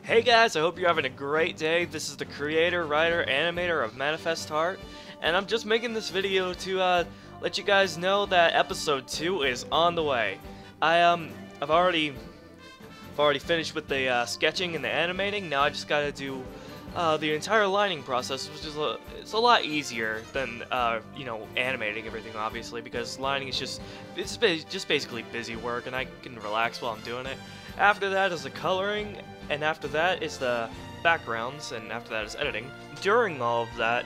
Hey guys, I hope you're having a great day. This is the creator, writer, animator of Manifest Heart, and I'm just making this video to let you guys know that episode 2 is on the way. I've already finished with the sketching and the animating. Now I just gotta do the entire lining process, which is it's a lot easier than animating everything, obviously, because lining is just basically busy work, and I can relax while I'm doing it. After that is the coloring, and after that is the backgrounds, and after that is editing. During all of that,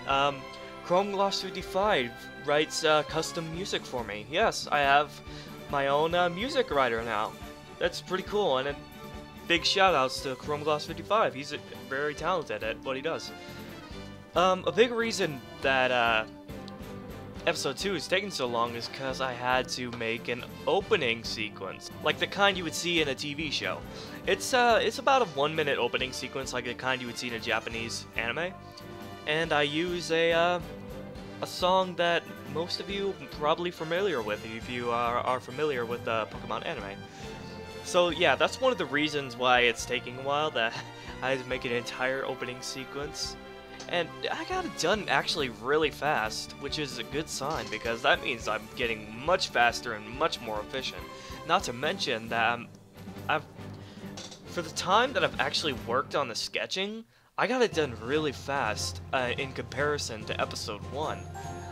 Chrome Gloss 55 writes custom music for me. Yes, I have my own music writer now. That's pretty cool, and big shoutouts to Chrome Gloss 55. He's very talented at what he does. A big reason that episode 2 is taking so long is because I had to make an opening sequence, like the kind you would see in a TV show. It's about a 1-minute opening sequence, like the kind you would see in a Japanese anime, and I use a song that most of you are probably familiar with if you are familiar with Pokemon anime. So yeah, that's one of the reasons why it's taking a while, that I had to make an entire opening sequence. And I got it done actually really fast, which is a good sign, because that means I'm getting much faster and much more efficient. Not to mention that for the time that I've actually worked on the sketching, I got it done really fast in comparison to episode 1.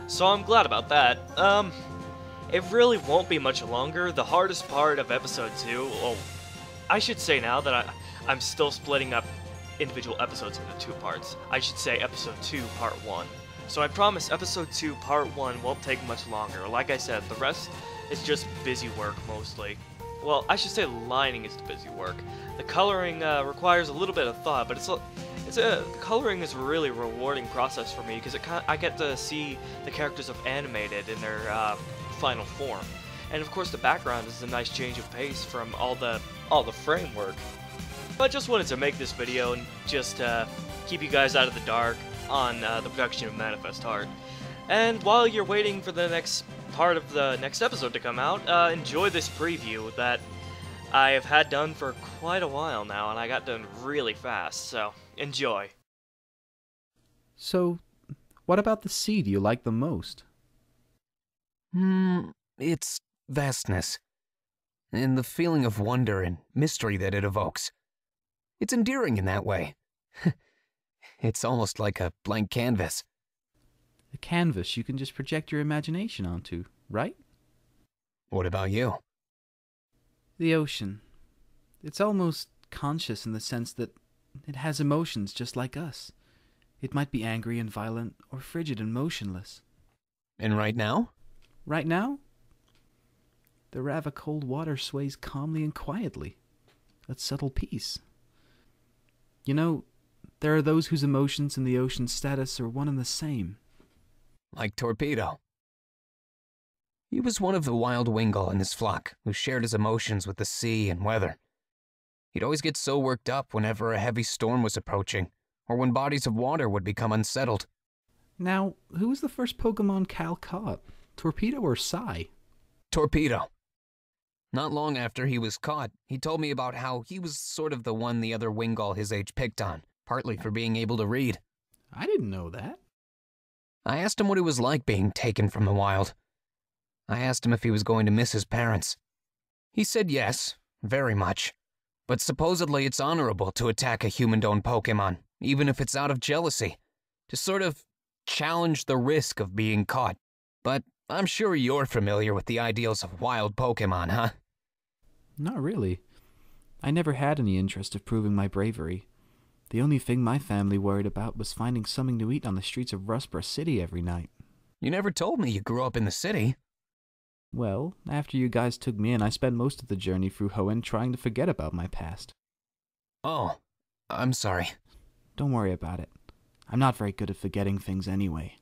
So I'm glad about that. It really won't be much longer. The hardest part of episode 2, well, I should say now that I'm still splitting up individual episodes into 2 parts. I should say episode 2 part 1. So I promise episode 2 part 1 won't take much longer. Like I said, the rest is just busy work mostly. Well, I should say the lining is the busy work. The coloring requires a little bit of thought, but coloring is a really rewarding process for me, because I get to see the characters I've animated in their final form. And of course the background is a nice change of pace from all the framework. I just wanted to make this video and just keep you guys out of the dark on the production of Manifest Heart. And while you're waiting for the next part of the next episode to come out, enjoy this preview that I have had done for quite a while now, and I got done really fast, so enjoy. So, what about the sea do you like the most? Its vastness, and the feeling of wonder and mystery that it evokes. It's endearing in that way. It's almost like a blank canvas. A canvas you can just project your imagination onto, right? What about you? The ocean. It's almost conscious in the sense that it has emotions just like us. It might be angry and violent, or frigid and motionless. And right now? Right now? The Rava cold water sways calmly and quietly. At subtle peace. You know, there are those whose emotions and the ocean's status are one and the same. Like Torpedo. He was one of the wild Wingull in his flock who shared his emotions with the sea and weather. He'd always get so worked up whenever a heavy storm was approaching, or when bodies of water would become unsettled. Now, who was the first Pokemon Cal caught? Torpedo or Psy? Torpedo. Not long after he was caught, he told me about how he was sort of the one the other Wingull his age picked on, partly for being able to read. I didn't know that. I asked him what it was like being taken from the wild. I asked him if he was going to miss his parents. He said yes, very much. But supposedly it's honorable to attack a human-owned Pokemon, even if it's out of jealousy, to sort of challenge the risk of being caught. But I'm sure you're familiar with the ideals of wild Pokemon, huh? Not really. I never had any interest of proving my bravery. The only thing my family worried about was finding something to eat on the streets of Rustboro City every night. You never told me you grew up in the city. Well, after you guys took me in, I spent most of the journey through Hoenn trying to forget about my past. Oh, I'm sorry. Don't worry about it. I'm not very good at forgetting things anyway.